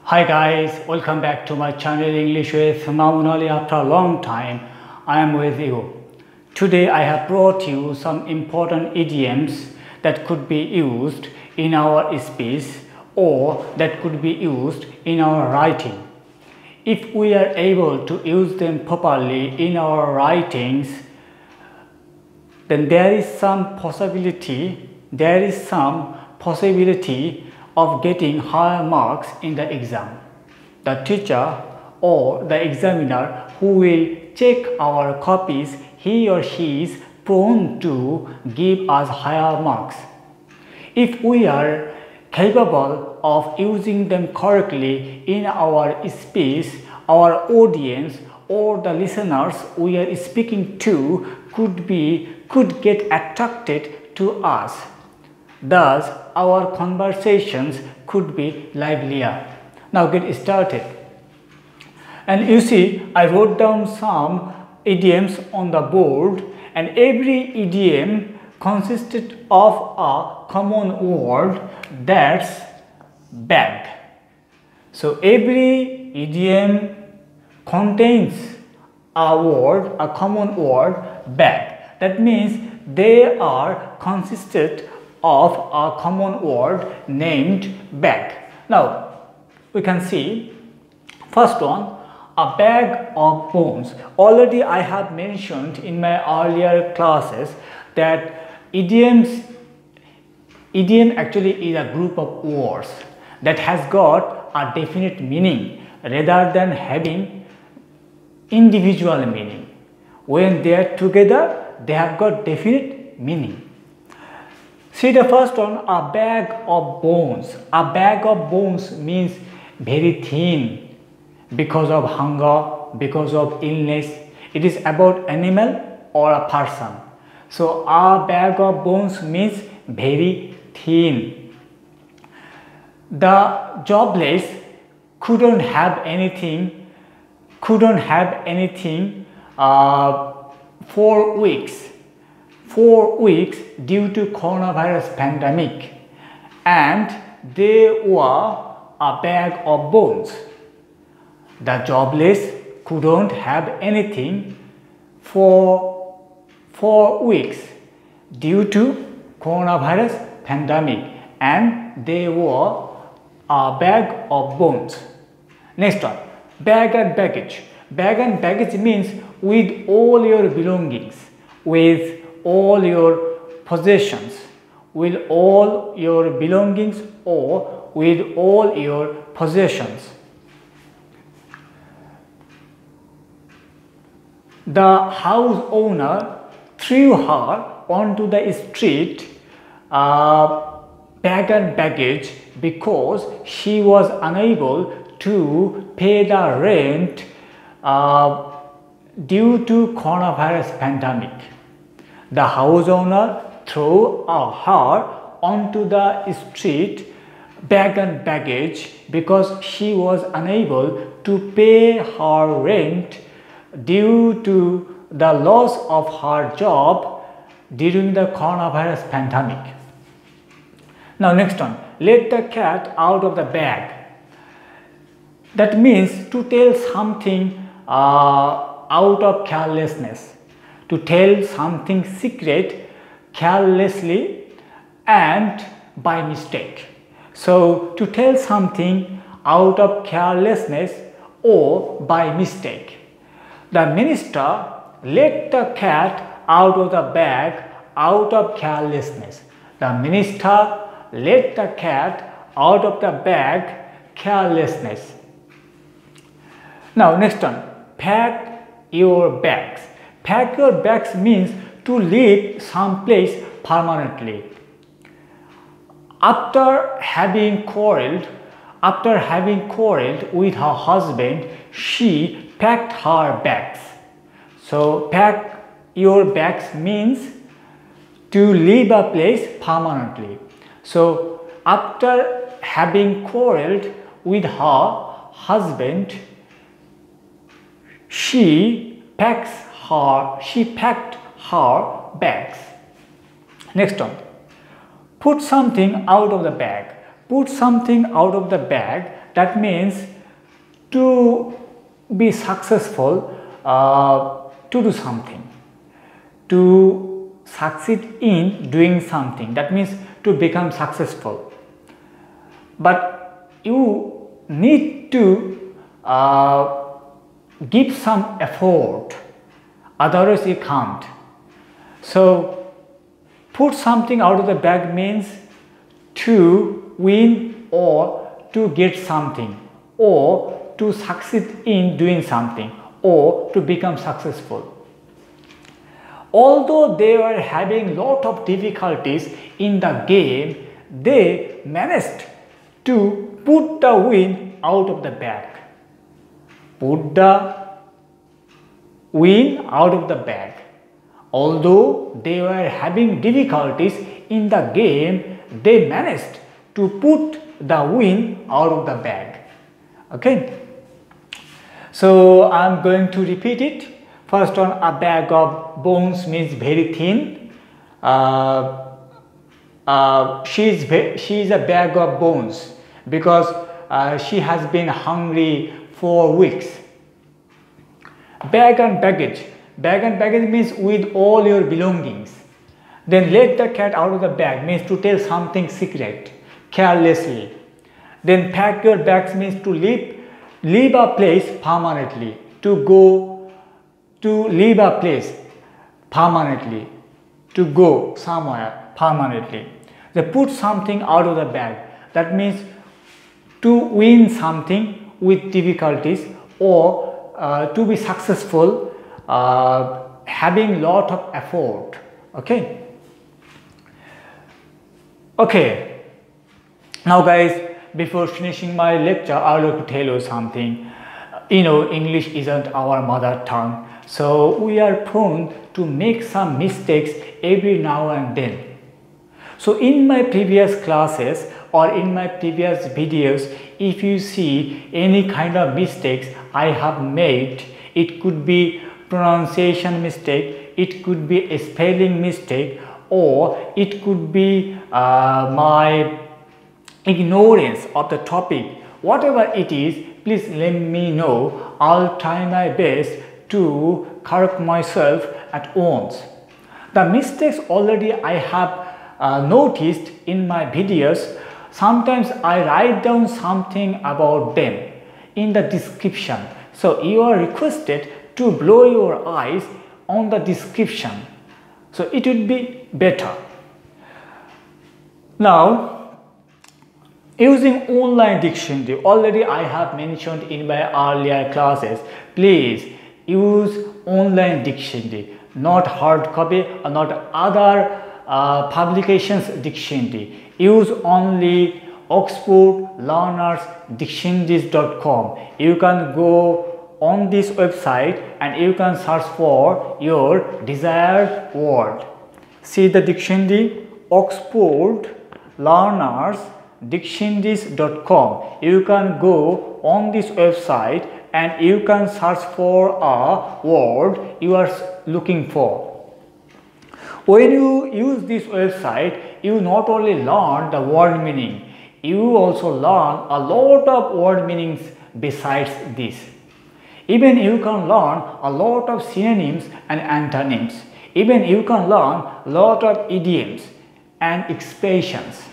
Hi guys, welcome back to my channel English with Mamunali. After a long time, I am with you. Today I have brought you some important idioms that could be used in our speech or that could be used in our writing. If we are able to use them properly in our writings, then there is some possibility of getting higher marks in the exam. The teacher or the examiner who will check our copies, he or she is prone to give us higher marks. If we are capable of using them correctly in our speech, our audience or the listeners we are speaking to could get attracted to us. Thus, our conversations could be livelier. Now get started. And you see, I wrote down some idioms on the board, and every idiom consisted of a common word, that's bag. So every idiom contains a common word, bag. That means they are consisted of a common word named bag. Now we can see first one, a bag of bones. Already I have mentioned in my earlier classes that idiom actually is a group of words that has got a definite meaning rather than having individual meaning. When they are together, they have got definite meaning. See the first one, a bag of bones. A bag of bones means very thin because of hunger, because of illness. It is about animal or a person. So a bag of bones means very thin. The jobless couldn't have anything 4 weeks. 4 weeks due to coronavirus pandemic, and they were a bag of bones. The jobless couldn't have anything for 4 weeks due to coronavirus pandemic, and they were a bag of bones. Next one, bag and baggage. Bag and baggage means with all your belongings, with all your possessions, with all your belongings or with all your possessions. The house owner threw her onto the street, bag and baggage, because she was unable to pay the rent due to coronavirus pandemic. The house owner threw her onto the street, bag and baggage, because she was unable to pay her rent due to the loss of her job during the coronavirus pandemic. Now next one, let the cat out of the bag. That means to tell something out of carelessness, to tell something secret carelessly and by mistake. So to tell something out of carelessness or by mistake. The minister let the cat out of the bag out of carelessness. The minister let the cat out of the bag carelessness. Now next one, pack your bags. Pack your bags means to leave someplace permanently. After having quarreled with her husband, she packed her bags. So pack your bags means to leave a place permanently. So after having quarreled with her husband, she packed her bags. Next one, put something out of the bag. Put something out of the bag that means to be successful, to do something, to succeed in doing something, that means to become successful. But you need to give some effort, otherwise you can't. So put something out of the bag means to win or to get something, or to succeed in doing something, or to become successful. Although they were having lot of difficulties in the game, they managed to put the win out of the bag. Put the win out of the bag. Although they were having difficulties in the game, they managed to put the win out of the bag. Okay. So I am going to repeat it. First one, a bag of bones means very thin. She is a bag of bones because she has been hungry for weeks. Bag and baggage. Bag and baggage means with all your belongings. Then let the cat out of the bag means to tell something secret, carelessly. Then pack your bags means to leave a place permanently, to leave a place permanently, to go somewhere permanently. They put something out of the bag, that means to win something with difficulties, or to be successful, having lot of effort. Okay. Okay. Now guys, before finishing my lecture, I would like to tell you something. You know, English isn't our mother tongue, so we are prone to make some mistakes every now and then. So in my previous classes or in my previous videos, if you see any kind of mistakes I have made, it could be pronunciation mistake, it could be a spelling mistake, or it could be my ignorance of the topic. Whatever it is, please let me know. I'll try my best to correct myself at once. The mistakes already I have noticed in my videos. Sometimes I write down something about them in the description. So you are requested to blow your eyes on the description. So it would be better. Now, using online dictionary, already I have mentioned in my earlier classes, please use online dictionary, not hard copy or not other publications dictionary. Use only Oxford Learners Dictionaries.com. You can go on this website and you can search for your desired word. See the dictionary, Oxford Learners Dictionaries.com. You can go on this website and you can search for a word you are looking for. When you use this website, you not only learn the word meaning, you also learn a lot of word meanings besides this. Even you can learn a lot of synonyms and antonyms. Even you can learn a lot of idioms and expressions,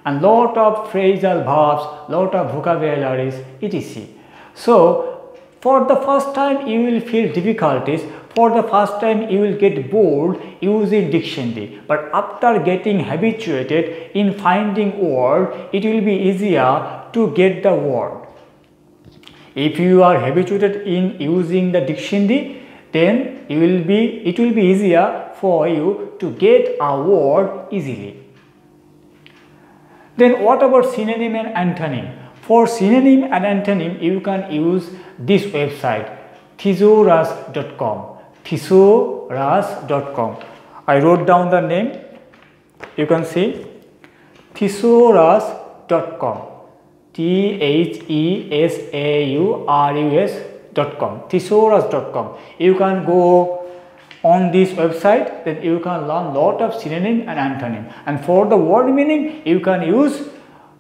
and lot of phrasal verbs, lot of vocabularies, etc. So for the first time you will feel difficulties, for the first time you will get bored using dictionary, but after getting habituated in finding word, it will be easier to get the word. If you are habituated in using the dictionary, then it will be easier for you to get a word easily. Then what about synonym and antonym? For synonym and antonym, you can use this website, thesaurus.com. Thesaurus.com. I wrote down the name. You can see thesaurus.com. thesaurus.com. Thesaurus.com. You can go on this website, then you can learn lot of synonym and antonym. And for the word meaning, you can use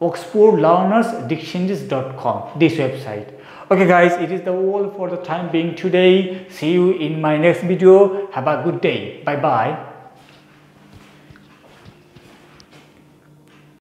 oxfordlearnersdictionaries.com, this website. Okay guys, it is the all for the time being today. See you in my next video. Have a good day. Bye bye.